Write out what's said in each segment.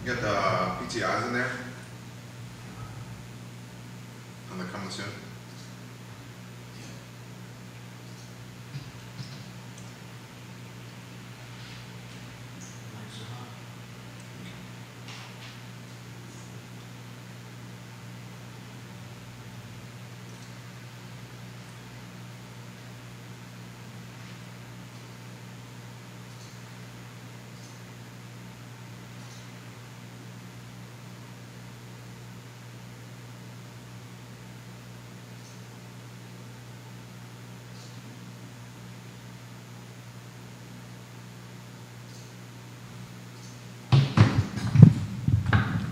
You got the PTIs in there? And they're coming soon?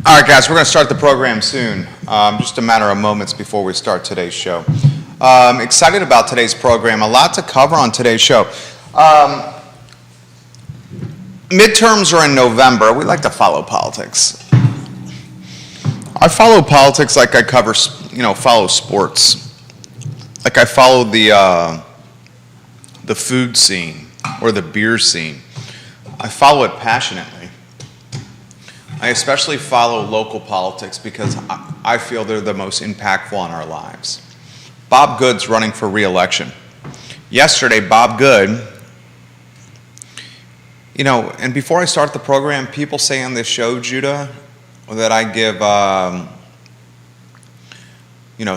All right, guys, we're going to start the program soon. Just a matter of moments before we start today's show. Excited about today's program. A lot to cover on today's show. Midterms are in November. We like to follow politics. I follow politics like I follow sports. Like I follow the food scene or the beer scene. I follow it passionately. I especially follow local politics because I feel they're the most impactful on our lives. Bob Good's running for re-election. Yesterday, Bob Good, and before I start the program, people say on this show, Judah, that I give,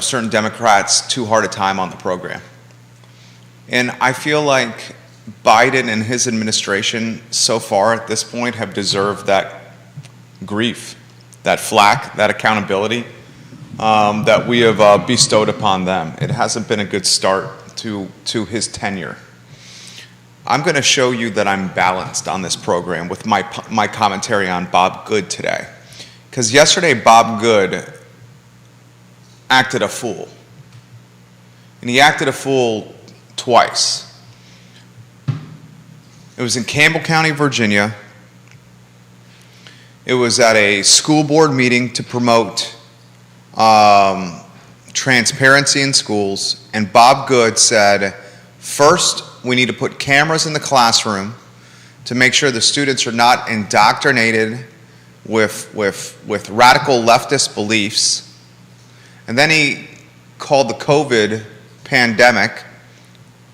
certain Democrats too hard a time on the program. And I feel like Biden and his administration so far at this point have deserved that grief, that flack, that accountability that we have bestowed upon them. It hasn't been a good start to his tenure. I'm going to show you that I'm balanced on this program with my commentary on Bob Good today. Because yesterday Bob Good acted a fool. And he acted a fool twice. It was in Campbell County, Virginia. It was at a school board meeting to promote transparency in schools, and Bob Good said, first, we need to put cameras in the classroom to make sure the students are not indoctrinated with radical leftist beliefs. And then he called the COVID pandemic,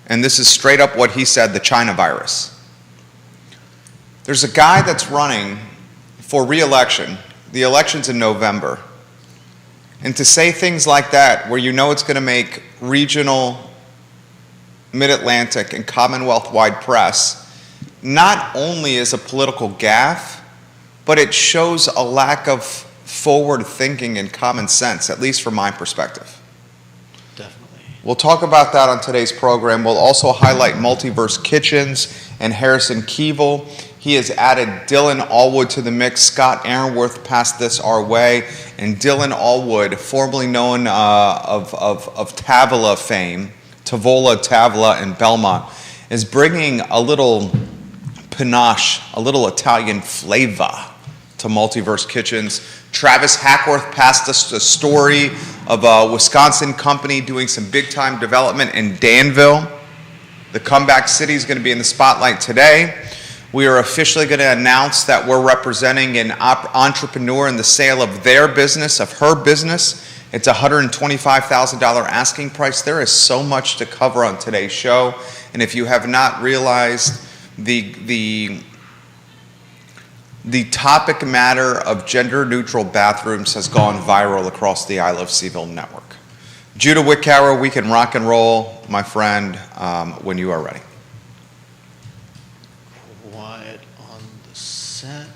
and this is straight up what he said, the China virus. There's a guy that's running for re-election. The election's in November. And to say things like that, where it's going to make regional, mid-Atlantic, and Commonwealth-wide press, not only is a political gaffe, but it shows a lack of forward thinking and common sense, at least from my perspective. Definitely. We'll talk about that on today's program. We'll also highlight Multiverse Kitchens and Harrison Keevil. He has added Dylan Allwood to the mix. Scott Aaronworth passed this our way. And Dylan Allwood, formerly known of Tavola fame, Tavola, Tavola, and Belmont, is bringing a little panache, a little Italian flavor to Multiverse Kitchens. Travis Hackworth passed us a story of a Wisconsin company doing some big-time development in Danville. The comeback city is going to be in the spotlight today. We are officially going to announce that we're representing an entrepreneur in the sale of their business, of her business. It's a $125,000 asking price. There is so much to cover on today's show. And if you have not realized, the topic matter of gender-neutral bathrooms has gone viral across the I Love CVille network. Judah Wickower, we can rock and roll, my friend, when you are ready. Quiet on the set.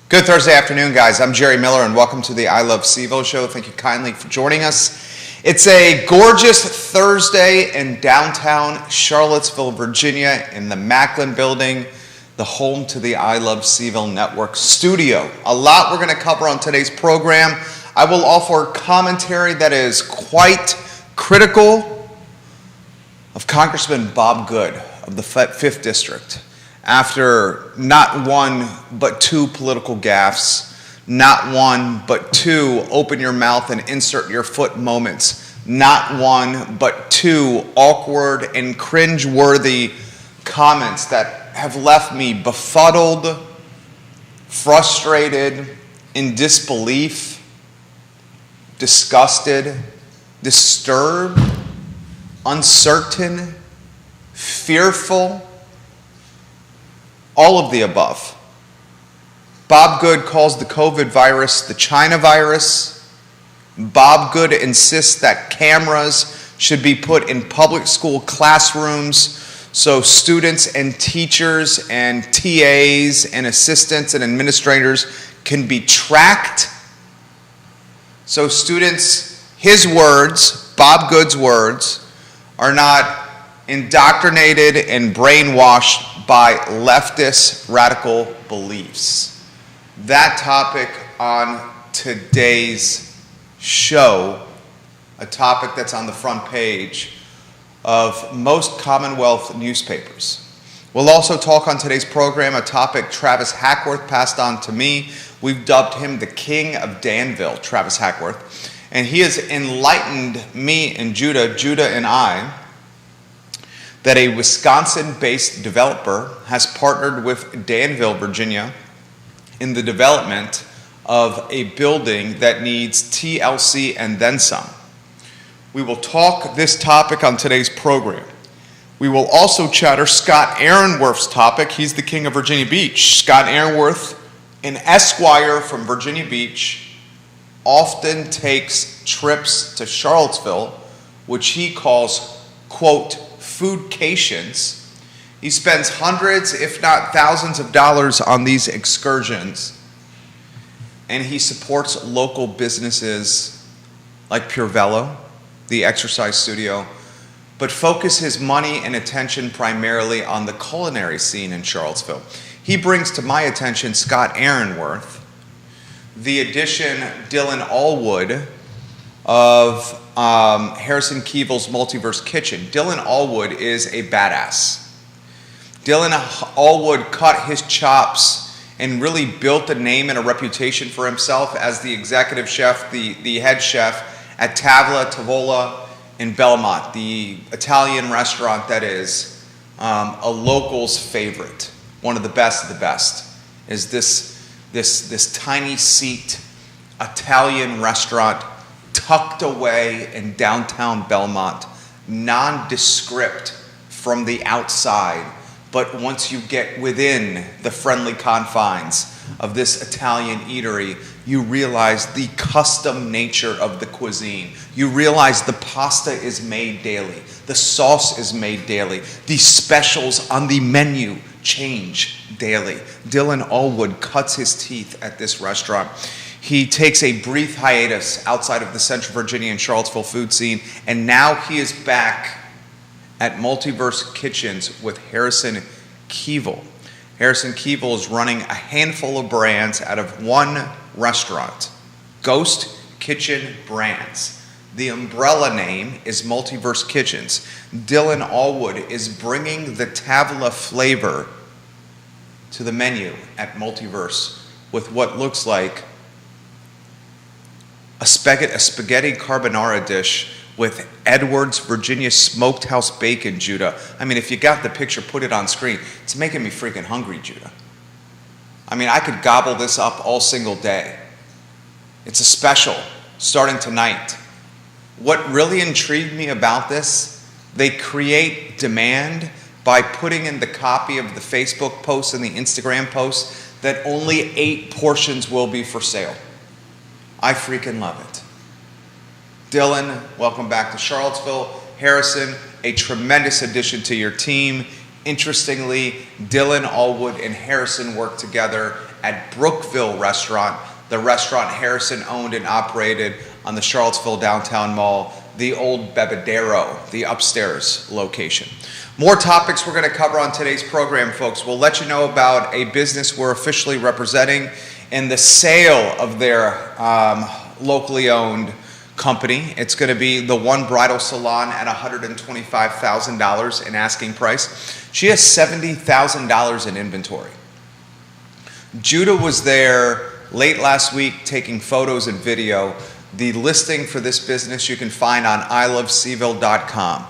Good Thursday afternoon, guys. I'm Jerry Miller, and welcome to the I Love CVille show. Thank you kindly for joining us. It's a gorgeous Thursday in downtown Charlottesville, Virginia, in the Macklin Building, the home to the I Love CVille Network studio. A lot we're going to cover on today's program. I will offer commentary that is quite critical of Congressman Bob Good of the 5th District. after not one but two political gaffes, not one but two open your mouth and insert your foot moments, not one but two awkward and cringe-worthy comments that have left me befuddled, frustrated, in disbelief, disgusted, disturbed, uncertain, fearful, all of the above. Bob Good calls the COVID virus the China virus. Bob Good insists that cameras should be put in public school classrooms so students and teachers and TAs and assistants and administrators can be tracked. So students, his words, Bob Good's words, are not indoctrinated and brainwashed by leftist radical beliefs. That topic on today's show, a topic that's on the front page of most Commonwealth newspapers. We'll also talk on today's program a topic Travis Hackworth passed on to me. We've dubbed him the King of Danville, Travis Hackworth. And he has enlightened me and Judah and I, that a Wisconsin-based developer has partnered with Danville, Virginia, in the development of a building that needs TLC and then some. We will talk this topic on today's program. We will also chatter Scott Aaronworth's topic. He's the King of Virginia Beach. Scott Aaronworth, an Esquire from Virginia Beach, often takes trips to Charlottesville, which he calls, quote, foodcations. He spends hundreds, if not thousands of dollars on these excursions, and he supports local businesses like Pure Velo, the exercise studio, but focus his money and attention primarily on the culinary scene in Charlottesville. He brings to my attention Scott Aaronworth, the addition Dylan Allwood of Harrison Keevil's Multiverse Kitchen. Dylan Allwood is a badass. Dylan Allwood cut his chops and really built a name and a reputation for himself as the executive chef, the head chef at Tavola in Belmont, the Italian restaurant that is a local's favorite. One of the best of the best is this tiny seat Italian restaurant tucked away in downtown Belmont, nondescript from the outside, but once you get within the friendly confines of this Italian eatery, you realize the custom nature of the cuisine. You realize the pasta is made daily, the sauce is made daily, the specials on the menu change daily. Dylan Allwood cuts his teeth at this restaurant. He takes a brief hiatus outside of the Central Virginia and Charlottesville food scene, and now he is back at Multiverse Kitchens with Harrison Keevil. Harrison Keevil is running a handful of brands out of one restaurant, Ghost Kitchen Brands. The umbrella name is Multiverse Kitchens. Dylan Allwood is bringing the Tavola flavor to the menu at Multiverse with what looks like a spaghetti carbonara dish with Edwards, Virginia smoked house bacon, Judah. I mean, if you got the picture, put it on screen. It's making me freaking hungry, Judah. I mean, I could gobble this up all single day. It's a special starting tonight. What really intrigued me about this, they create demand by putting in the copy of the Facebook post and the Instagram post that only 8 portions will be for sale. I freaking love it. Dylan, welcome back to Charlottesville. Harrison, a tremendous addition to your team. Interestingly, Dylan Allwood and Harrison worked together at Brookville Restaurant, the restaurant Harrison owned and operated on the Charlottesville Downtown Mall, the old Bebedero, the upstairs location. More topics we're going to cover on today's program, folks. We'll let you know about a business we're officially representing in the sale of their locally owned company. It's going to be the One Bridal Salon at $125,000 in asking price. She has $70,000 in inventory. Judah was there late last week taking photos and video. The listing for this business you can find on iloveseville.com.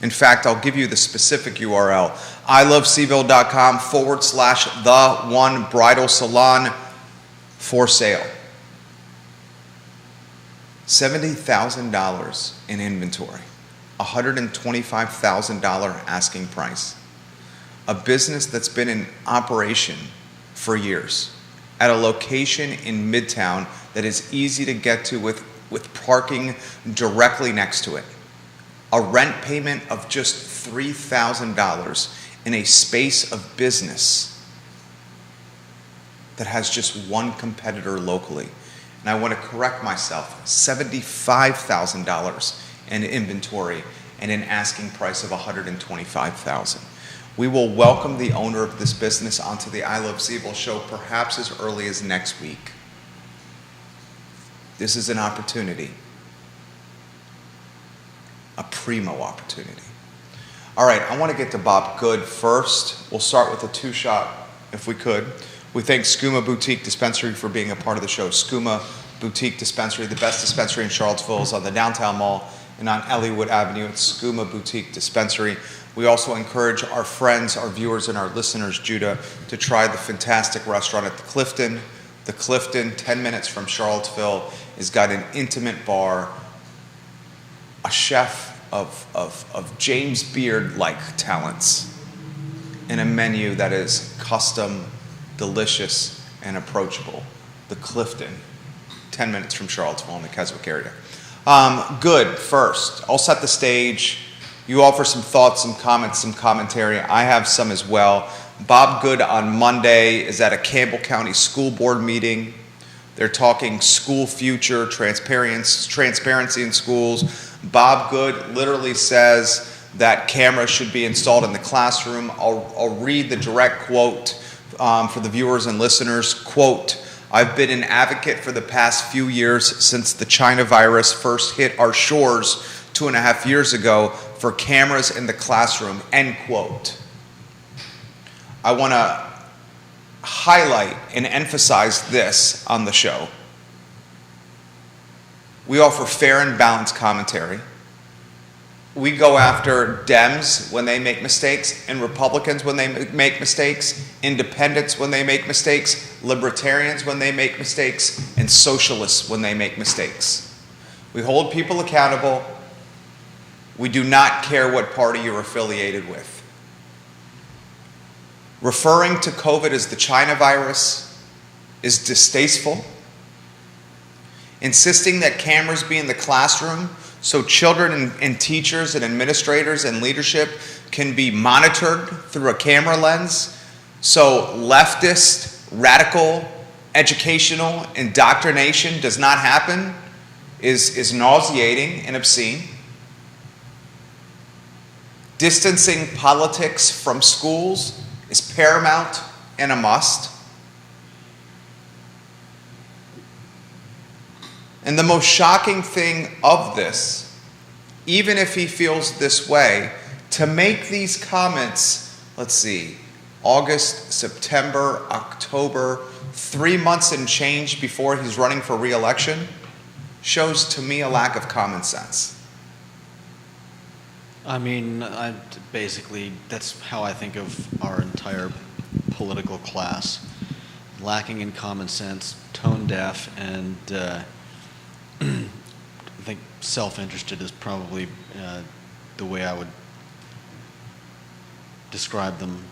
In fact, I'll give you the specific URL, iloveseville.com/the One Bridal Salon for sale. $70,000 in inventory, $125,000 asking price. A business that's been in operation for years at a location in Midtown that is easy to get to with parking directly next to it. A rent payment of just $3,000 in a space of business that has just one competitor locally. And I want to correct myself, $75,000 in inventory and an asking price of $125,000. We will welcome the owner of this business onto the I Love Seville show perhaps as early as next week. This is an opportunity, a primo opportunity. All right, I want to get to Bob Good first. We'll start with a two-shot, if we could. We thank Skooma Boutique Dispensary for being a part of the show. Skooma Boutique Dispensary, the best dispensary in Charlottesville, is on the downtown mall and on Elliowood Avenue. It's Skooma Boutique Dispensary. We also encourage our friends, our viewers, and our listeners, Judah, to try the fantastic restaurant at the Clifton. The Clifton, 10 minutes from Charlottesville, has got an intimate bar, a chef of James Beard-like talents, and a menu that is custom, delicious, and approachable. The Clifton, 10 minutes from Charlottesville in the Keswick area. Good, first. I'll set the stage. You offer some thoughts, some comments, some commentary. I have some as well. Bob Good on Monday is at a Campbell County School Board meeting. They're talking school future, transparency in schools. Bob Good literally says that cameras should be installed in the classroom. I'll read the direct quote for the viewers and listeners. Quote, "I've been an advocate for the past few years since the China virus first hit our shores 2.5 years ago for cameras in the classroom," end quote. I want to highlight and emphasize this on the show. We offer fair and balanced commentary. We go after Dems when they make mistakes, and Republicans when they make mistakes, independents when they make mistakes, libertarians when they make mistakes, and socialists when they make mistakes. We hold people accountable. We do not care what party you're affiliated with. Referring to COVID as the China virus is distasteful. Insisting that cameras be in the classroom so children and teachers and administrators and leadership can be monitored through a camera lens, so leftist, radical, educational indoctrination does not happen, is nauseating and obscene. Distancing politics from schools is paramount and a must. And the most shocking thing of this, even if he feels this way, to make these comments, let's see, August, September, October, 3 months and change before he's running for re-election, shows to me a lack of common sense. I mean, basically, that's how I think of our entire political class. Lacking in common sense, tone deaf, and I think self-interested is probably the way I would describe them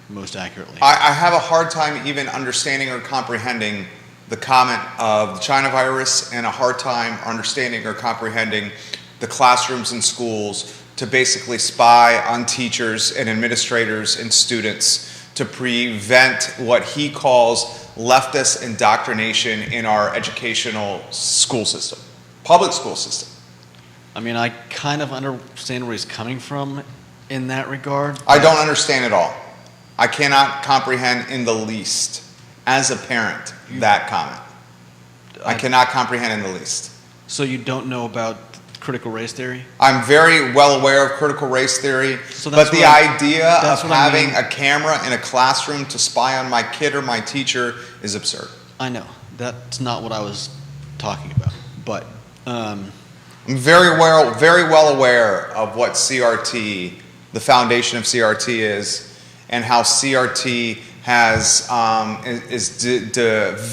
most accurately. I have a hard time even understanding or comprehending the comment of the China virus, and a hard time understanding or comprehending the classrooms and schools to basically spy on teachers and administrators and students to prevent what he calls leftist indoctrination in our educational school system, public school system. I mean, I kind of understand where he's coming from in that regard. I don't understand at all. I cannot comprehend in the least, as a parent, that comment. I cannot comprehend in the least. So you don't know about critical race theory? I'm very well aware of critical race theory, So that's but the what I- idea of that's what I having mean. a camera in a classroom to spy on my kid or my teacher is absurd. I know. That's not what I was talking about. But I'm very well aware of what CRT, the foundation of CRT is, and how CRT is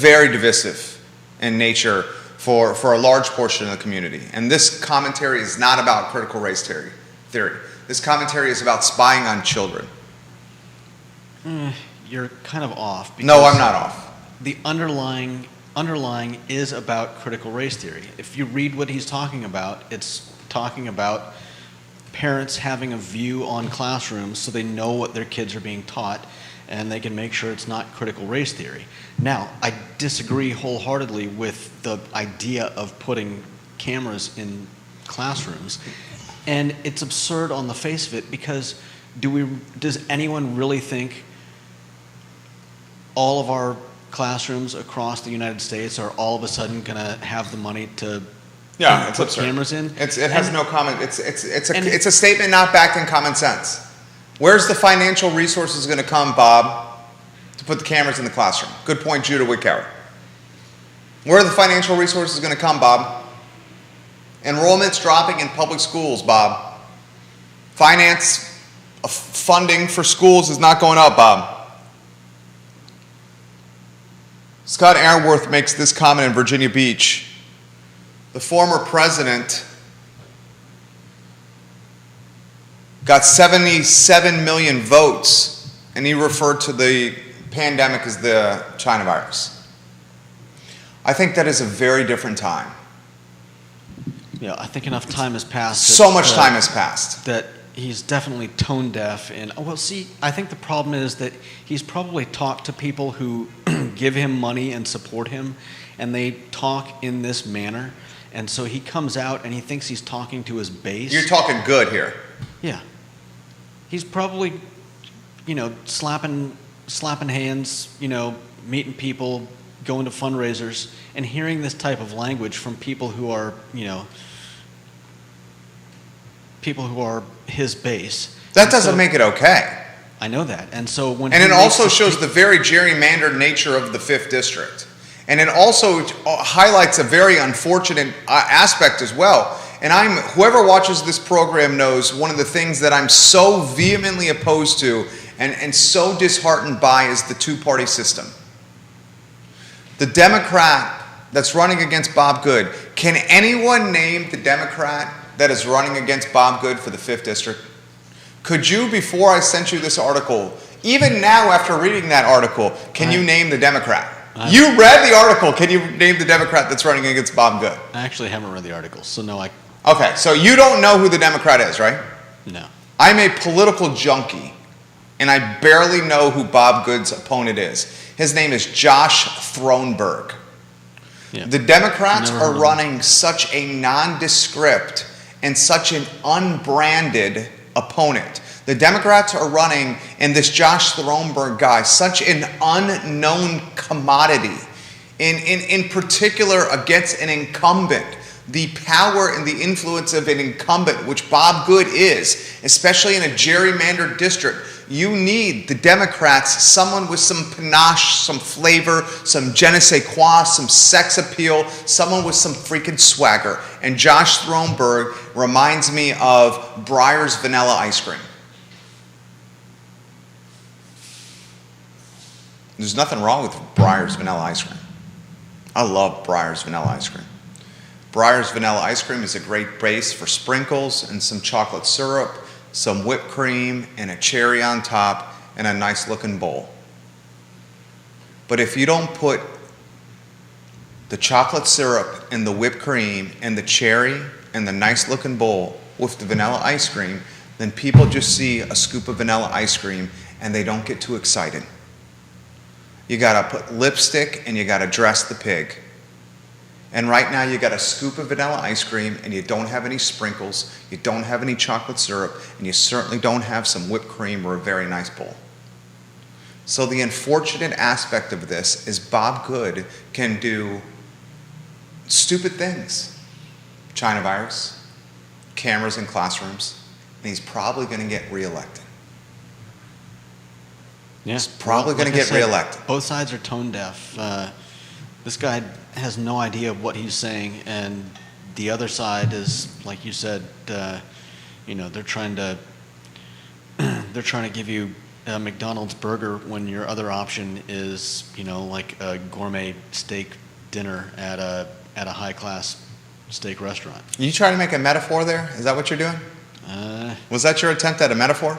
very divisive in nature for a large portion of the community. And this commentary is not about critical race theory. This commentary is about spying on children. you're kind of off. No, I'm not off. The underlying is about critical race theory. If you read what he's talking about, it's talking about parents having a view on classrooms so they know what their kids are being taught and they can make sure it's not critical race theory. Now, I disagree wholeheartedly with the idea of putting cameras in classrooms, and it's absurd on the face of it because does anyone really think all of our classrooms across the United States are all of a sudden going to have the money to It's put absurd. cameras in? It has no comment. It's and- a statement not backed in common sense. Where's the financial resources going to come, Bob, to put the cameras in the classroom? Good point, Judah Wickower. Where are the financial resources going to come, Bob? Enrollment's dropping in public schools, Bob. Funding for schools is not going up, Bob. Scott Aaronworth makes this comment in Virginia Beach. The former president got 77 million votes, and he referred to the pandemic as the China virus. I think that is a very different time. Yeah, I think enough time has passed. So much time has passed. That he's definitely tone deaf. And well, see, I think the problem is that he's probably talked to people who give him money and support him, and they talk in this manner. And so he comes out and he thinks he's talking to his base. You're talking good here. Yeah. He's probably, slapping hands, meeting people, going to fundraisers, and hearing this type of language from people who are, people who are his base. That doesn't make it okay. I know that. And so when And he it makes also this shows statement- the very gerrymandered nature of the 5th District. And it also highlights a very unfortunate aspect as well. And whoever watches this program knows one of the things that I'm so vehemently opposed to and so disheartened by is the two-party system. The Democrat that's running against Bob Good, can anyone name the Democrat that is running against Bob Good for the 5th District? Could you, before I sent you this article, even now after reading that article, can you name the Democrat? You read the article. Can you name the Democrat that's running against Bob Good? I actually haven't read the article, so no, Okay, so you don't know who the Democrat is, right? no. I'm a political junkie, and I barely know who Bob Good's opponent is. His name is Josh Thronberg. Yeah. The Democrats Never heard are of him. running such a nondescript and such an unbranded opponent. The Democrats are running, and this Josh Thronberg guy, such an unknown commodity, in particular against an incumbent. The power and the influence of an incumbent, which Bob Good is, especially in a gerrymandered district, you need the Democrats, someone with some panache, some flavor, some je ne sais quoi, some sex appeal, someone with some freaking swagger. And Josh Thronberg reminds me of Breyer's vanilla ice cream. There's nothing wrong with Breyer's vanilla ice cream. I love Breyer's vanilla ice cream. Breyer's vanilla ice cream is a great base for sprinkles and some chocolate syrup, some whipped cream, and a cherry on top, and a nice looking bowl. But if you don't put the chocolate syrup and the whipped cream and the cherry and the nice looking bowl with the vanilla ice cream, then people just see a scoop of vanilla ice cream and they don't get too excited. You gotta put lipstick and you gotta dress the pig. And right now you got a scoop of vanilla ice cream and you don't have any sprinkles, you don't have any chocolate syrup, and you certainly don't have some whipped cream or a very nice bowl. So the unfortunate aspect of this is Bob Good can do stupid things. China virus, cameras in classrooms, and he's probably going to get reelected. Yeah. He's probably going to Like I get said, reelected. Both sides are tone deaf. This guy has no idea what he's saying, and the other side is, like you said, they're trying to give you a McDonald's burger when your other option is, like a gourmet steak dinner at a high class steak restaurant. You trying to make a metaphor there? Is that what you're doing? Was that your attempt at a metaphor?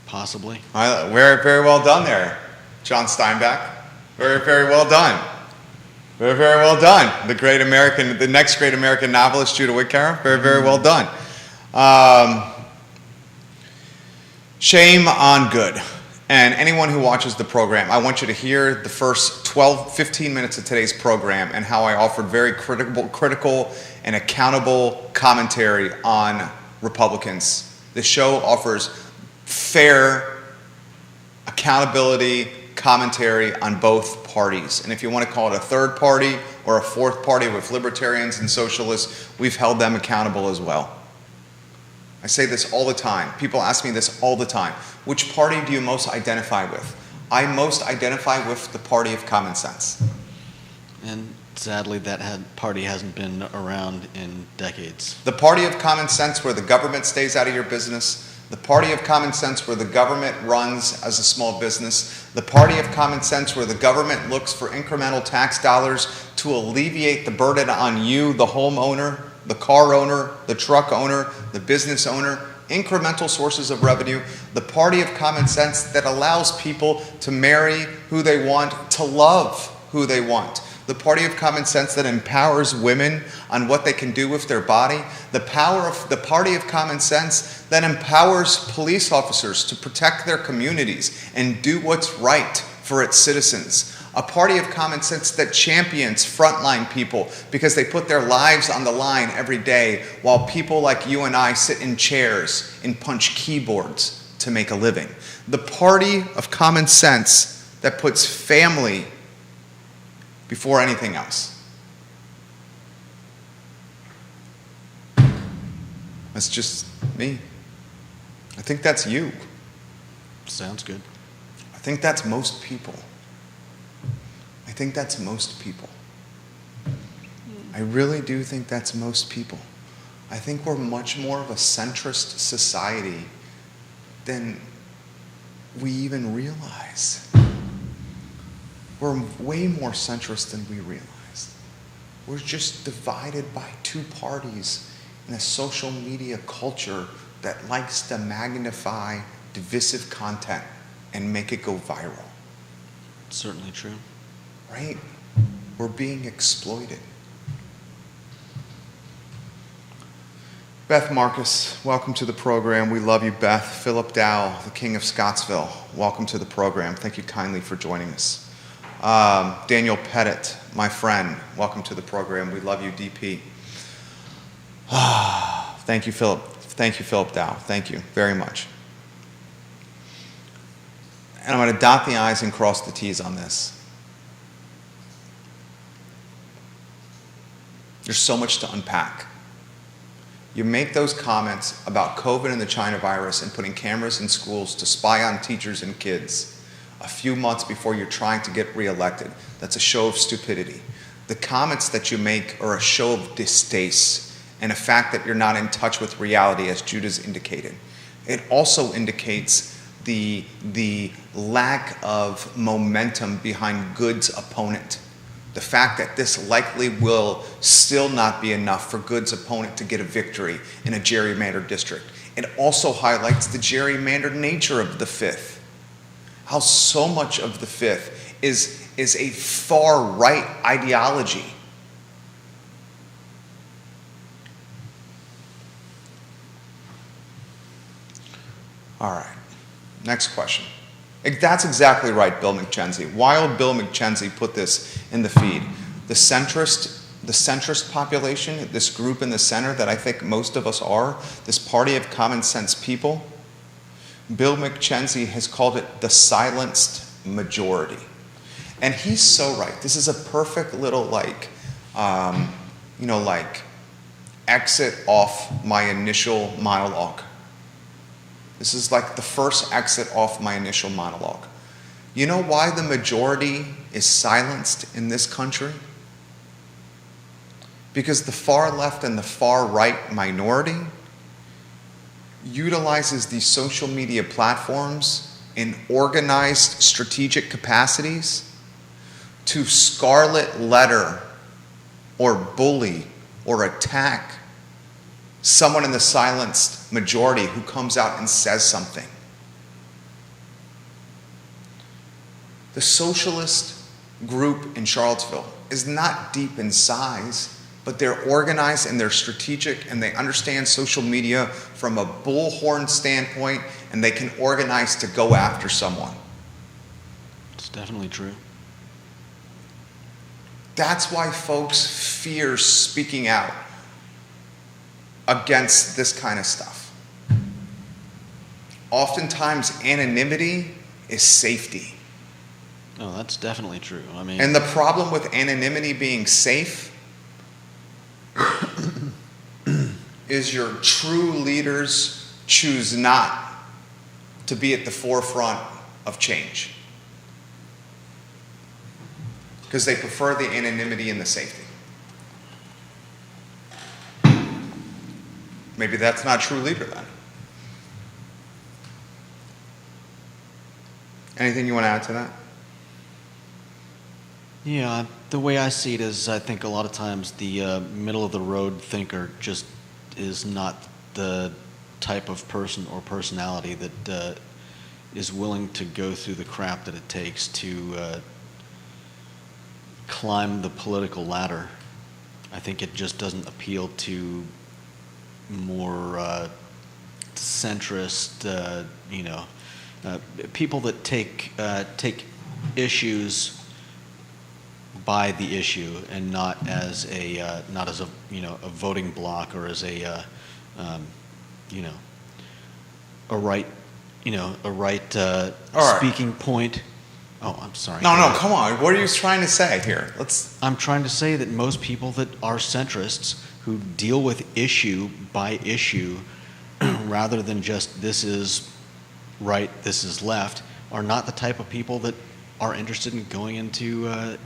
Possibly. Very, very well done there, John Steinbeck. Very, very well done. Very, very well done. The next great American novelist, Judah Wickham. Very, very well done. Shame on good. And anyone who watches the program, I want you to hear the first 15 minutes of today's program and how I offered very critical and accountable commentary on Republicans. The show offers fair accountability commentary on both parties. And if you want to call it a third party or a fourth party with libertarians and socialists, we've held them accountable as well. I say this all the time. People ask me this all the time. Which party do you most identify with? I most identify with the party of common sense. And sadly, that party hasn't been around in decades. The party of common sense where the government stays out of your business. The party of common sense where the government runs as a small business. The party of common sense where the government looks for incremental tax dollars to alleviate the burden on you, the homeowner, the car owner, the truck owner, the business owner, incremental sources of revenue. The party of common sense that allows people to marry who they want, to love who they want. The party of common sense that empowers women on what they can do with their body. The party of common sense that empowers police officers to protect their communities and do what's right for its citizens. A party of common sense that champions frontline people because they put their lives on the line every day while people like you and I sit in chairs and punch keyboards to make a living. The party of common sense that puts family before anything else. That's just me. I think that's you. Sounds good. I think that's most people. I think that's most people. I really do think that's most people. I think we're much more of a centrist society than we even realize. We're way more centrist than we realize. We're just divided by two parties in a social media culture that likes to magnify divisive content and make it go viral. Certainly true. Right? We're being exploited. Beth Marcus, welcome to the program. We love you, Beth. Philip Dow, the King of Scottsville, welcome to the program. Thank you kindly for joining us. Daniel Pettit, my friend, welcome to the program. We love you, DP. Thank you, Philip. Thank you, Philip Dow. Thank you very much. And I'm going to dot the I's and cross the T's on this. There's so much to unpack. You make those comments about COVID and the China virus and putting cameras in schools to spy on teachers and kids a few months before you're trying to get reelected. That's a show of stupidity. The comments that you make are a show of distaste and a fact that you're not in touch with reality, as Judah's indicated. It also indicates the lack of momentum behind Good's opponent. The fact that this likely will still not be enough for Good's opponent to get a victory in a gerrymandered district. It also highlights the gerrymandered nature of the 5th. How so much of the 5th is a far-right ideology. All right, next question. That's exactly right, Bill McKenzie. Wild Bill McKenzie put this in the feed. The centrist population, this group in the center that I think most of us are, this party of common sense people, Bill McKenzie has called it the silenced majority. And he's so right. This is a perfect little exit off my initial monologue. This is like the first exit off my initial monologue. You know why the majority is silenced in this country? Because the far left and the far right minority utilizes these social media platforms in organized strategic capacities to scarlet letter or bully or attack someone in the silenced majority who comes out and says something. The socialist group in Charlottesville is not deep in size, but they're organized and they're strategic and they understand social media from a bullhorn standpoint, and they can organize to go after someone. It's definitely true. That's why folks fear speaking out against this kind of stuff. Oftentimes, anonymity is safety. No, that's definitely true. I mean, And the problem with anonymity being safe is your true leaders choose not to be at the forefront of change because they prefer the anonymity and the safety. Maybe that's not a true leader then. Anything you want to add to that? yeah, the way I see it is, I think a lot of times the middle of the road thinker just is not the type of person or personality that is willing to go through the crap that it takes to climb the political ladder. I think it just doesn't appeal to more centrist, people that take issues by the issue and not as a a voting block or as a right All right. speaking point. Oh, I'm sorry. No, come on. What are you trying to say here? I'm trying to say that most people that are centrists who deal with issue by issue rather than just this is right, this is left, are not the type of people that are interested in going into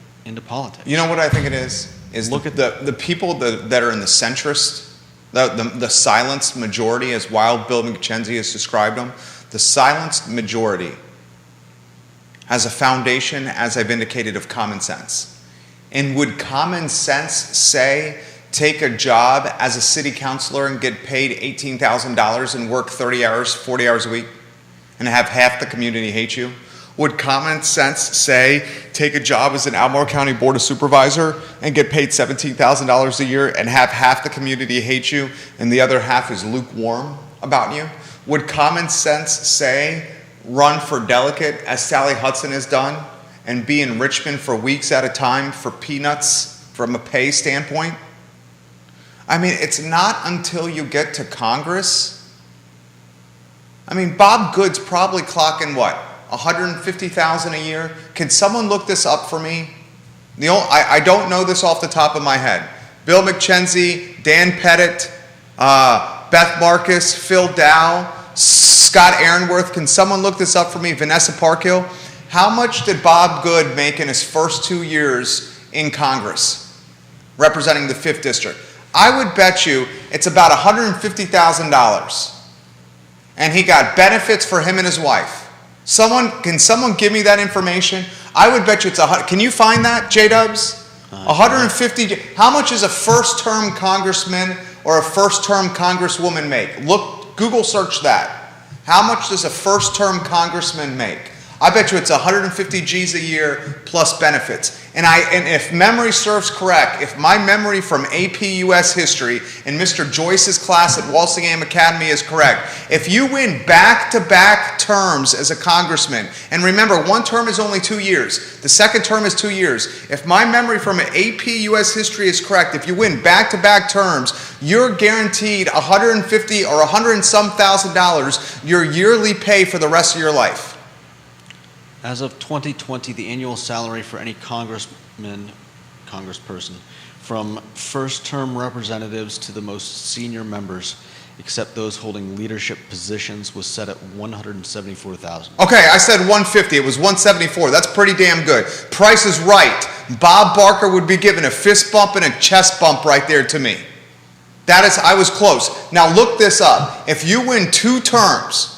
politics. You know what I think it is? Look at the people that are in the centrist, the silenced majority, as Wild Bill McKenzie has described them, the silenced majority has a foundation, as I've indicated, of common sense. And would common sense say, take a job as a city councilor and get paid $18,000 and work 30 hours, 40 hours a week, and have half the community hate you? Would common sense say, take a job as an Albemarle County Board of Supervisor and get paid $17,000 a year and have half the community hate you and the other half is lukewarm about you? Would common sense say, run for delegate as Sally Hudson has done and be in Richmond for weeks at a time for peanuts from a pay standpoint? I mean, it's not until you get to Congress. I mean, Bob Good's probably clocking what, $150,000 a year? Can someone look this up for me? I don't know this off the top of my head. Bill McKenzie, Dan Pettit, Beth Marcus, Phil Dow, Scott Aaronworth. Can someone look this up for me? Vanessa Parkhill. How much did Bob Good make in his first 2 years in Congress, representing the 5th District? I would bet you it's about $150,000. And he got benefits for him and his wife. Can someone give me that information? I would bet you it's can you find that, J-Dubs? 150. How much is a first-term congressman or a first-term congresswoman make? Look, Google search that. How much does a first-term congressman make? I bet you it's 150 G's a year plus benefits. And if memory serves correct, if my memory from AP US history and Mr. Joyce's class at Walsingham Academy is correct, if you win back-to-back terms as a congressman, and remember, one term is only 2 years, the second term is 2 years. If my memory from AP US history is correct, if you win back-to-back terms, you're guaranteed $150 or $100 and some $1,000 your yearly pay for the rest of your life. As of 2020, the annual salary for any congressman, congressperson, from first-term representatives to the most senior members, except those holding leadership positions, was set at 174,000. Okay, I said 150. It was 174. That's pretty damn good. Price is right. Bob Barker would be given a fist bump and a chest bump right there to me. That is, I was close. Now look this up. If you win 2 terms,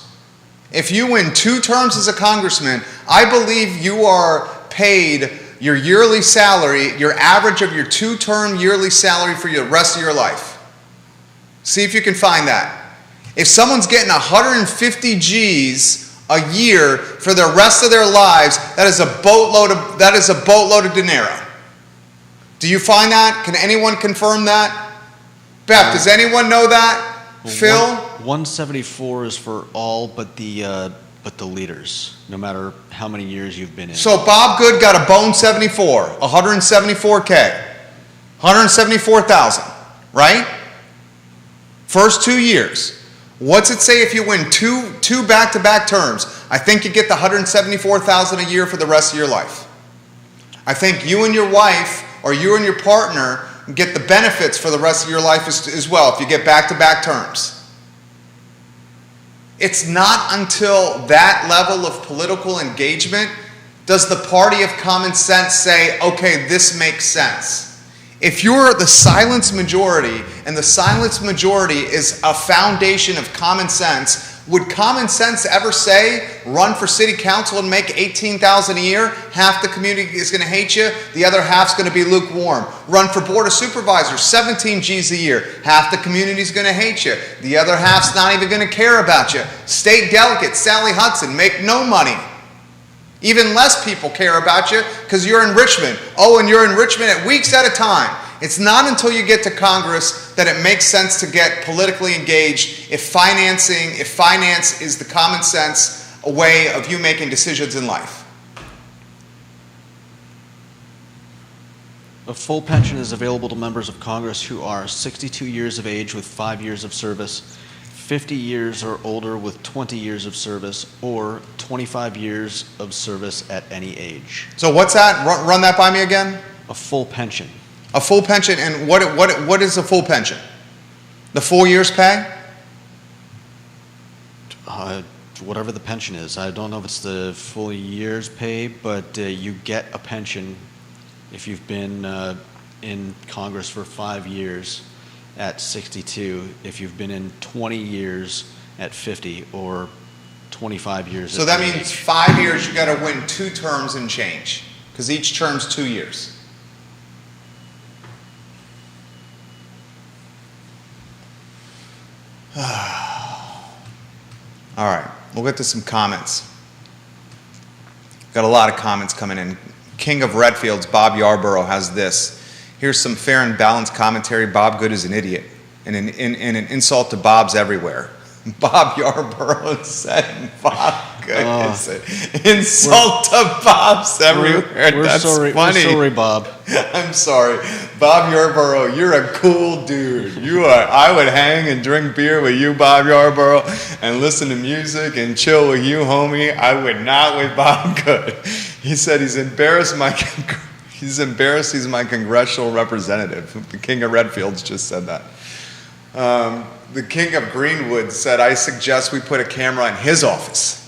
as a congressman, I believe you are paid your yearly salary, your average of your 2-term yearly salary for the rest of your life. See if you can find that. If someone's getting 150 G's a year for the rest of their lives, that is a boatload of dinero. Do you find that? Can anyone confirm that? Beth, does anyone know that? Well, Phil? 174 is for all but the leaders, no matter how many years you've been in. So Bob Good got a bone 74, 174K, 174,000, right? First 2 years. What's it say if you win two back-to-back terms? I think you get the 174,000 a year for the rest of your life. I think you and your wife or you and your partner get the benefits for the rest of your life as well if you get back-to-back terms. It's not until that level of political engagement does the party of common sense say, okay, this makes sense. If you're the silence majority, and the silence majority is a foundation of common sense, would common sense ever say, run for city council and make $18,000 a year? Half the community is going to hate you, the other half's going to be lukewarm. Run for board of supervisors, 17 G's a year. Half the community is going to hate you, the other half's not even going to care about you. State delegate, Sally Hudson, make no money. Even less people care about you because you're in Richmond. Oh, and you're in Richmond at weeks at a time. It's not until you get to Congress that it makes sense to get politically engaged if finance is the common sense way of you making decisions in life. A full pension is available to members of Congress who are 62 years of age with 5 years of service, 50 years or older with 20 years of service, or 25 years of service at any age. So what's that? Run that by me again. A full pension. A full pension, and what is a full pension? The full year's pay? Whatever the pension is. I don't know if it's the full year's pay, but you get a pension if you've been in Congress for 5 years at 62, if you've been in 20 years at 50, or 25 years so at that 80. means 5 years you got to win 2 terms and change, because each term's 2 years. All right, we'll get to some comments. Got a lot of comments coming in. King of Redfields, Bob Yarborough, has this. Here's some fair and balanced commentary. Bob Good is an idiot, and an insult to Bobs everywhere. Bob Yarborough said Bob Good is an insult to Bobs everywhere. That's funny. We're sorry, Bob. I'm sorry. Bob Yarborough, you're a cool dude. You are. I would hang and drink beer with you, Bob Yarborough, and listen to music and chill with you, homie. I would not with Bob Good. He said he's embarrassed he's my congressional representative. The King of Redfields just said that. The King of Greenwood said, I suggest we put a camera in his office.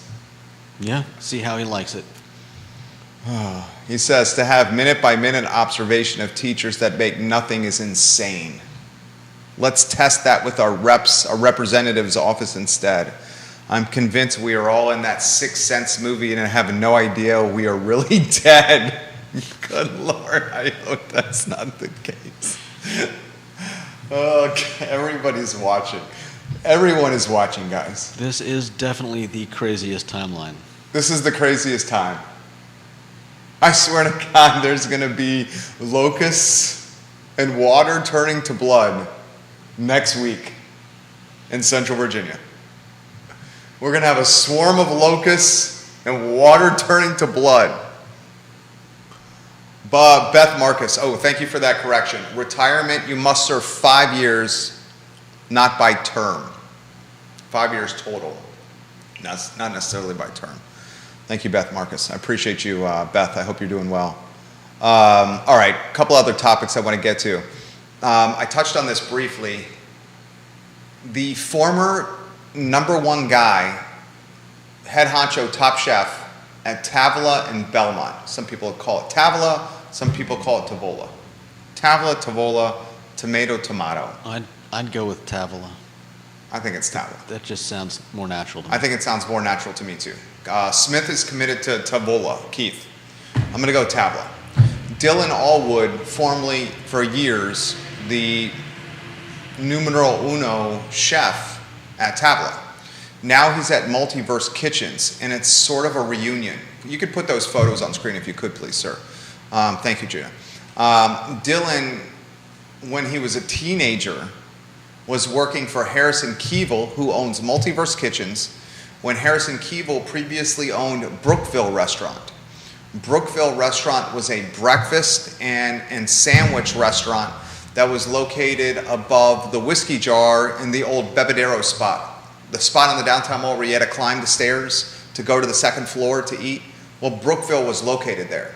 Yeah, see how he likes it. He says, to have minute-by-minute observation of teachers that make nothing is insane. Let's test that with our representative's office instead. I'm convinced we are all in that Sixth Sense movie and have no idea we are really dead. Good Lord, I hope that's not the case. Okay, everybody's watching. Everyone is watching, guys. This is definitely the craziest timeline. This is the craziest time. I swear to God, there's going to be locusts and water turning to blood next week in Central Virginia. We're going to have a swarm of locusts and water turning to blood. Beth Marcus, thank you for that correction. Retirement, you must serve 5 years, not by term. 5 years total, not necessarily by term. Thank you, Beth Marcus. I appreciate you, Beth. I hope you're doing well. All right, a couple other topics I want to get to. I touched on this briefly. The former #1 guy, head honcho, top chef at Tavola in Belmont. Some people call it Tavola, some people call it Tavola. Tavola, Tavola, tomato. I'd go with Tavola. I think it's Tavola. That just sounds more natural to me. I think it sounds more natural to me too. Smith is committed to Tavola. Keith, I'm going to go Tavola. Dylan Allwood, formerly for years the numero uno chef at Tavola. Now he's at Multiverse Kitchens, and it's sort of a reunion. You could put those photos on screen if you could, please, sir. Thank you, Gina. Dylan, when he was a teenager, was working for Harrison Keevil, who owns Multiverse Kitchens, when Harrison Keevil previously owned Brookville Restaurant. Brookville Restaurant was a breakfast and sandwich restaurant that was located above the Whiskey Jar in the old Bebedero spot. The spot on the downtown mall where you had to climb the stairs to go to the second floor to eat. Well, Brookville was located there.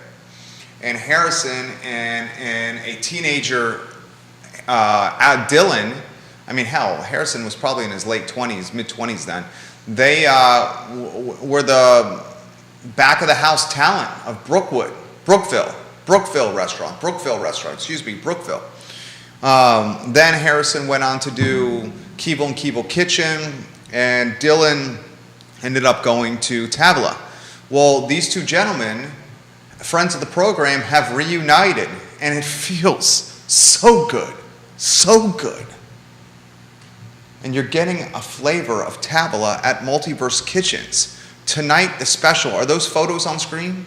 And Harrison and a teenager, Dylan, I mean, hell, Harrison was probably in his late 20s, mid-20s then. They were the back of the house talent of Brookville Restaurant. Then Harrison went on to do Keevil and Keevil Kitchen, and Dylan ended up going to Tavola. Well, these two gentlemen, friends of the program, have reunited, and it feels so good, so good. And you're getting a flavor of Tavola at Multiverse Kitchens. Tonight, the special, are those photos on screen?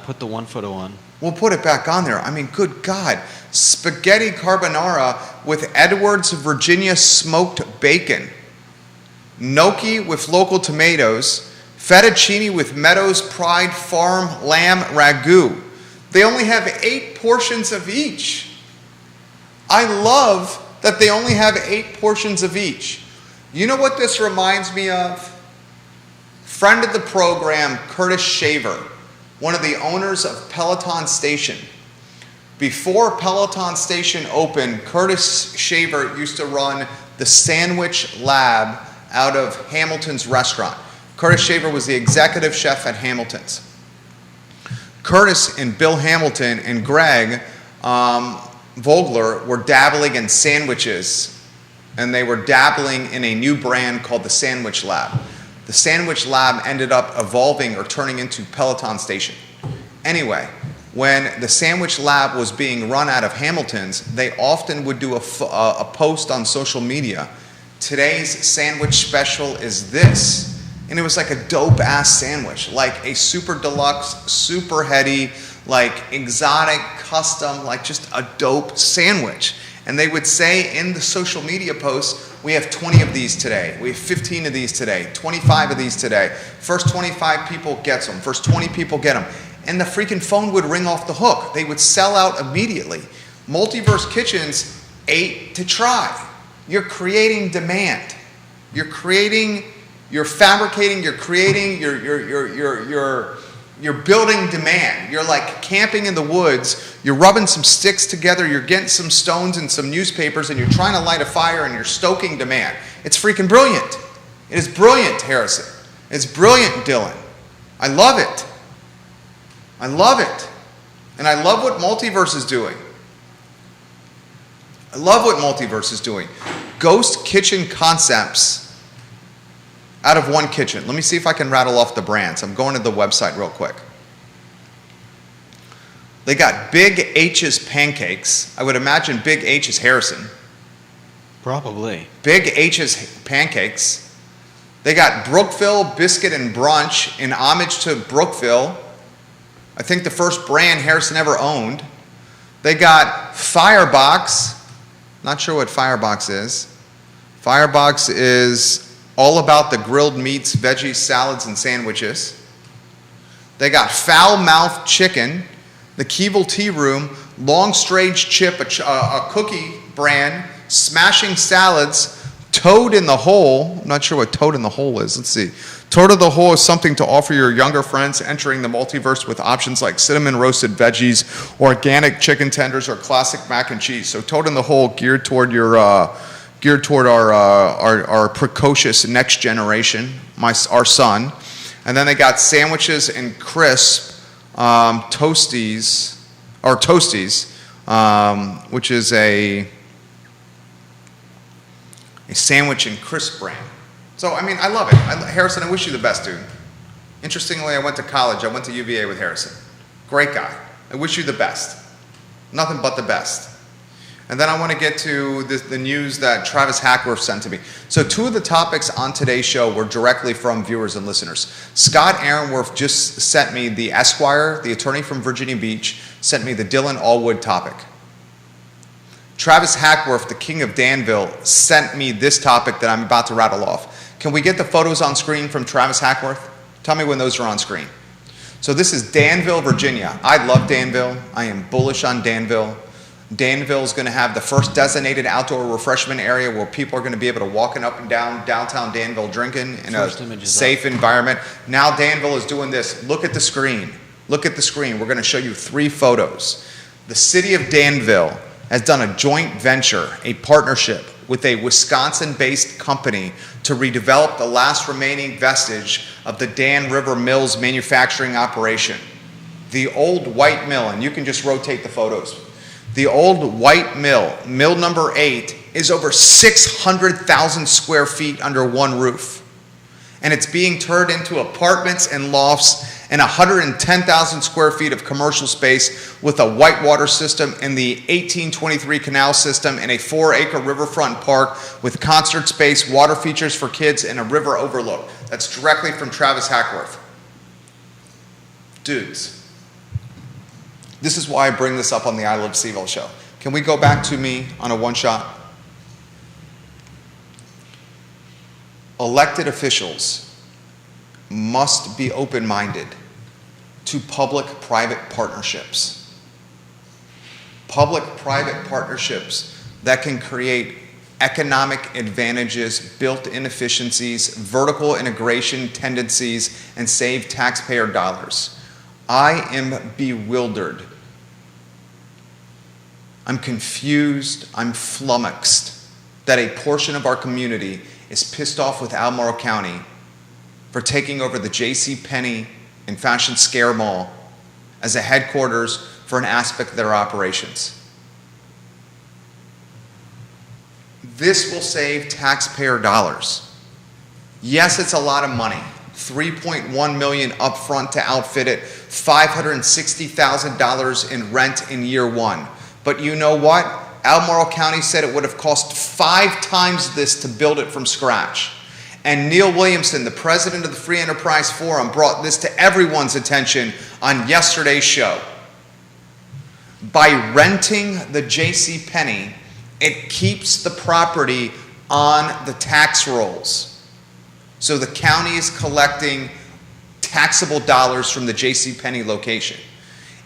Put the one photo on. We'll put it back on there. I mean, good God. Spaghetti carbonara with Edwards Virginia smoked bacon. Gnocchi with local tomatoes. Fettuccine with Meadows Pride Farm lamb ragu. They only have 8 portions of each. I love that they only have 8 portions of each. You know what this reminds me of? Friend of the program, Curtis Shaver, one of the owners of Peloton Station. Before Peloton Station opened, Curtis Shaver used to run the Sandwich Lab out of Hamilton's restaurant. Curtis Shaver was the executive chef at Hamilton's. Curtis and Bill Hamilton and Greg Vogler were dabbling in sandwiches, and they were dabbling in a new brand called the Sandwich Lab. The Sandwich Lab ended up evolving or turning into Peloton Station. Anyway, when the Sandwich Lab was being run out of Hamilton's, they often would do a post on social media. Today's sandwich special is this. And it was like a dope-ass sandwich, like a super deluxe, super heady, like exotic, custom, like just a dope sandwich. And they would say in the social media posts, we have 20 of these today, we have 15 of these today, 25 of these today. First 25 people gets them, first 20 people get them. And the freaking phone would ring off the hook. They would sell out immediately. Multiverse Kitchens ate to try. You're creating demand. You're fabricating, you're creating, you're building demand. You're like camping in the woods, you're rubbing some sticks together, you're getting some stones and some newspapers, and you're trying to light a fire, and you're stoking demand. It's freaking brilliant. It is brilliant, Harrison. It's brilliant, Dylan. I love it. I love it. And I love what Multiverse is doing. I love what Multiverse is doing. Ghost kitchen concepts out of one kitchen. Let me see if I can rattle off the brands. I'm going to the website real quick. They got Big H's Pancakes. I would imagine Big H is Harrison. Probably. Big H's Pancakes. They got Brookville Biscuit and Brunch in homage to Brookville. I think the first brand Harrison ever owned. They got Firebox. Not sure what Firebox is. Firebox is all about the grilled meats, veggies, salads, and sandwiches. They got Foul Mouth Chicken, the Keevil Tea Room, Long Strange Chip, a cookie brand, Smashing Salads, Toad in the hole, I'm not sure what toad in the hole is. Let's see. Toad in the hole is something to offer your younger friends entering the multiverse with options like cinnamon roasted veggies, organic chicken tenders, or classic mac and cheese. So toad in the hole geared toward our precocious next generation, our son. And then they got sandwiches and crisp toasties, which is a sandwich and crisp brand. So, I mean, I love it. Harrison, I wish you the best, dude. Interestingly, I went to college. I went to UVA with Harrison. Great guy. I wish you the best. Nothing but the best. And then I want to get to the news that Travis Hackworth sent to me. So 2 of the topics on today's show were directly from viewers and listeners. Scott Aaronworth just sent me the Esquire, the attorney from Virginia Beach, sent me the Dylan Allwood topic. Travis Hackworth, the king of Danville, sent me this topic that I'm about to rattle off. Can we get the photos on screen from Travis Hackworth? Tell me when those are on screen. So this is Danville, Virginia. I love Danville. I am bullish on Danville. Danville is going to have the first designated outdoor refreshment area where people are going to be able to walk up and down downtown Danville drinking in a safe environment. Now Danville is doing this. Look at the screen. Look at the screen. We're going to show you 3 photos. The city of Danville has done a joint venture, a partnership with a Wisconsin-based company to redevelop the last remaining vestige of the Dan River Mills manufacturing operation. The old white mill, and you can just rotate the photos. The old white mill, mill number 8, is over 600,000 square feet under one roof. And it's being turned into apartments and lofts and 110,000 square feet of commercial space with a whitewater system in the 1823 canal system and a 4-acre riverfront park with concert space, water features for kids, and a river overlook. That's directly from Travis Hackworth. Dudes, this is why I bring this up on the I Love CVille show. Can we go back to me on a one-shot? Elected officials must be open-minded to public-private partnerships. Public-private partnerships that can create economic advantages, built-in efficiencies, vertical integration tendencies, and save taxpayer dollars. I am bewildered. I'm confused, I'm flummoxed that a portion of our community is pissed off with Albemarle County for taking over the JCPenney and Fashion Square Mall as a headquarters for an aspect of their operations. This will save taxpayer dollars. Yes, it's a lot of money. $3.1 million upfront to outfit it, $560,000 in rent in year 1. But you know what? Albemarle County said it would have cost 5 times this to build it from scratch. And Neil Williamson, the president of the Free Enterprise Forum, brought this to everyone's attention on yesterday's show. By renting the JCPenney, it keeps the property on the tax rolls. So the county is collecting taxable dollars from the JCPenney location.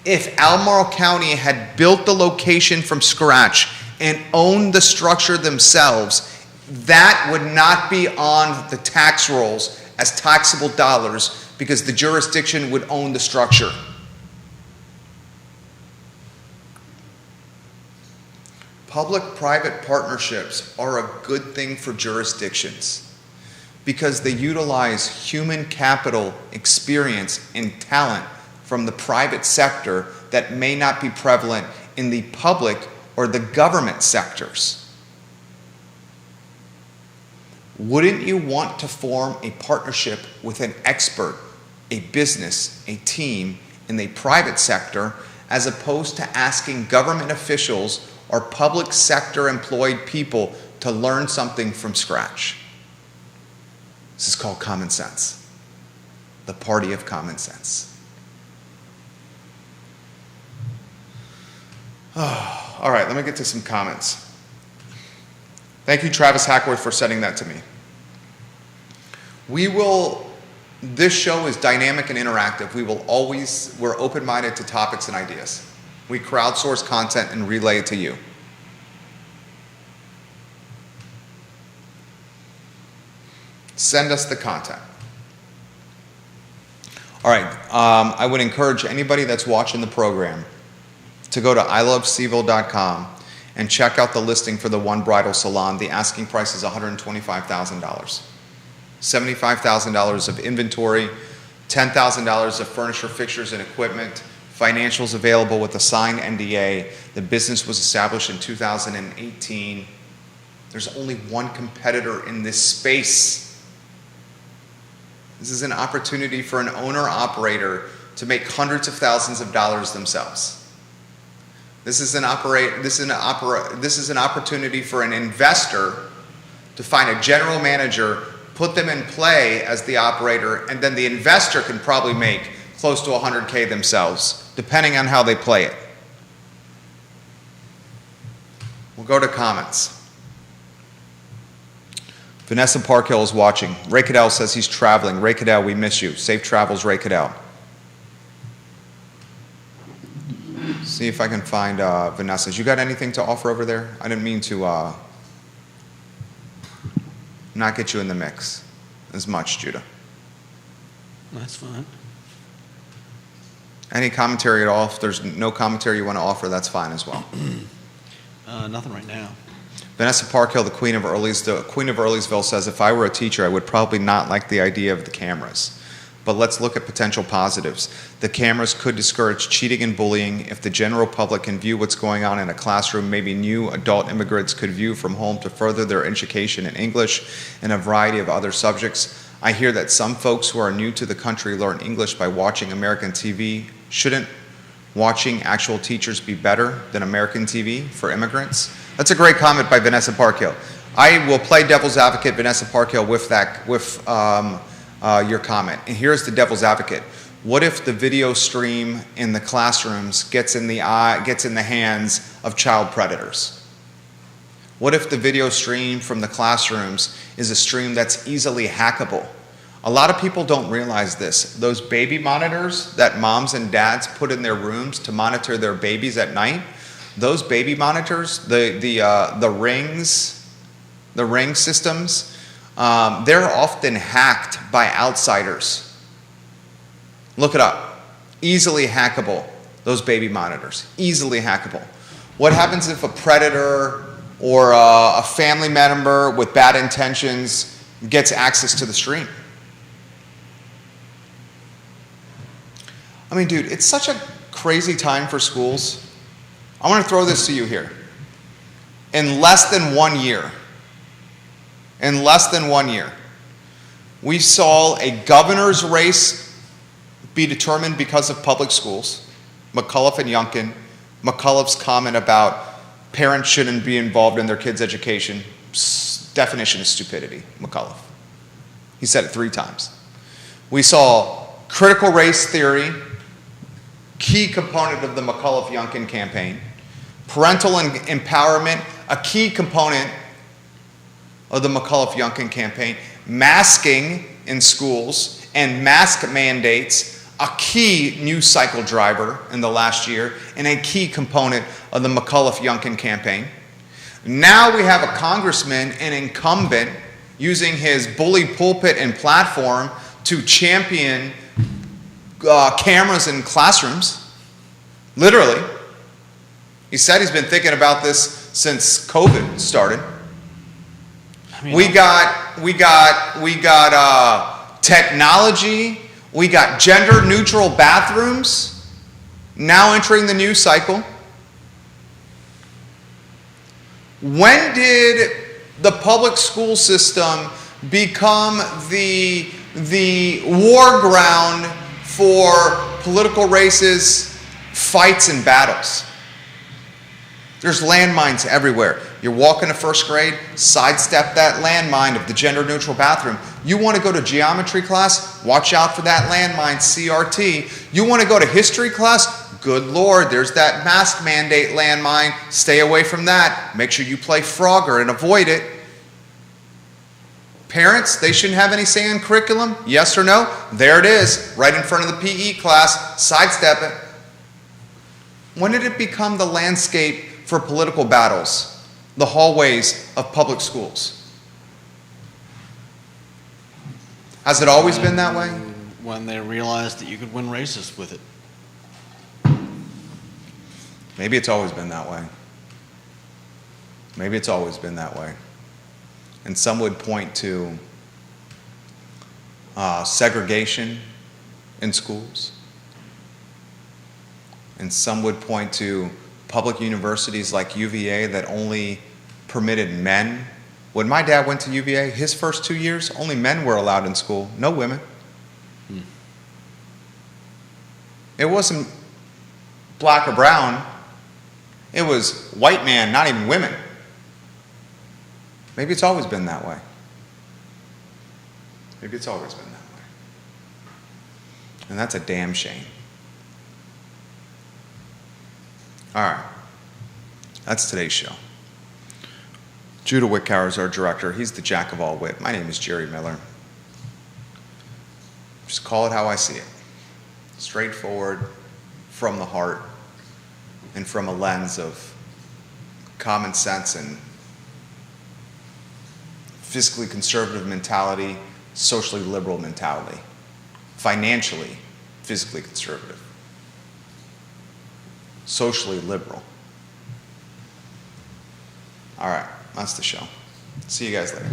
If Albemarle County had built the location from scratch and owned the structure themselves, that would not be on the tax rolls as taxable dollars because the jurisdiction would own the structure. Public-private partnerships are a good thing for jurisdictions because they utilize human capital, experience, and talent from the private sector that may not be prevalent in the public or the government sectors. Wouldn't you want to form a partnership with an expert, a business, a team in the private sector, as opposed to asking government officials or public sector employed people to learn something from scratch? This is called common sense. The party of common sense. Oh, all right, let me get to some comments. Thank you, Travis Hackworth, for sending that to me. This show is dynamic and interactive. We're open-minded to topics and ideas. We crowdsource content and relay it to you. Send us the content. All right, I would encourage anybody that's watching the program to go to iloveseville.com and check out the listing for the One Bridal Salon. The asking price is $125,000. $75,000 of inventory, $10,000 of furniture, fixtures, and equipment. Financials available with a signed NDA. The business was established in 2018. There's only one competitor in this space. This is an opportunity for an owner-operator to make hundreds of thousands of dollars themselves. This is an opportunity for an investor to find a general manager, put them in play as the operator, and then the investor can probably make close to $100K themselves, depending on how they play it. We'll go to comments. Vanessa Parkhill is watching. Ray Cadell says he's traveling. Ray Cadell, we miss you. Safe travels, Ray Cadell. See if I can find Vanessa's. You got anything to offer over there? I didn't mean to not get you in the mix as much, Judah. That's fine. Any commentary at all? If there's no commentary you want to offer, that's fine as well. Nothing right now. Vanessa Parkhill, the Queen of Earlysville, says, if I were a teacher, I would probably not like the idea of the cameras. But let's look at potential positives. The cameras could discourage cheating and bullying. If the general public can view what's going on in a classroom, maybe new adult immigrants could view from home to further their education in English and a variety of other subjects. I hear that some folks who are new to the country learn English by watching American TV. Shouldn't watching actual teachers be better than American TV for immigrants? That's a great comment by Vanessa Parkhill. I will play devil's advocate, Vanessa Parkhill, with your comment. And here's the devil's advocate. What if the video stream in the classrooms gets in the hands of child predators? What if the video stream from the classrooms is a stream that's easily hackable? A lot of people don't realize this. Those baby monitors that moms and dads put in their rooms to monitor their babies at night, those baby monitors, the ring systems, they're often hacked by outsiders. Look it up. Easily hackable, those baby monitors. Easily hackable. What happens if a predator or a family member with bad intentions gets access to the stream? I mean, dude, it's such a crazy time for schools. I want to throw this to you here. In less than 1 year, we saw a governor's race be determined because of public schools. McAuliffe and Youngkin. McAuliffe's comment about parents shouldn't be involved in their kids' education. Definition of stupidity, McAuliffe. He said it 3 times. We saw critical race theory, key component of the McAuliffe-Youngkin campaign. Parental empowerment, a key component of the McAuliffe-Youngkin campaign. Masking in schools and mask mandates, a key news cycle driver in the last year and a key component of the McAuliffe-Youngkin campaign. Now we have a congressman, an incumbent, using his bully pulpit and platform to champion cameras in classrooms. Literally. He said he's been thinking about this since COVID started. I mean, We got technology. We got gender-neutral bathrooms now entering the news cycle. When did the public school system become the war ground for political races, fights, and battles? There's landmines everywhere. You're walking to first grade, sidestep that landmine of the gender-neutral bathroom. You want to go to geometry class? Watch out for that landmine, CRT. You want to go to history class? Good Lord, there's that mask mandate landmine. Stay away from that. Make sure you play Frogger and avoid it. Parents, they shouldn't have any say in curriculum? Yes or no? There it is, right in front of the PE class. Sidestep it. When did it become the landscape for political battles? The hallways of public schools. Has it always been that way? When they realized that you could win races with it. Maybe it's always been that way. Maybe it's always been that way. And some would point to segregation in schools. And some would point to public universities like UVA that only permitted men. When my dad went to UVA, his first 2 years, only men were allowed in school, no women. It wasn't black or brown. It was white man, not even women. Maybe it's always been that way. Maybe it's always been that way. And that's a damn shame. All right. That's today's show. Judah Wickower is our director. He's the jack of all wit. My name is Jerry Miller. Just call it how I see it. Straightforward, from the heart, and from a lens of common sense and fiscally conservative mentality, socially liberal mentality, financially, physically conservative, socially liberal. All right, that's the show. See you guys later.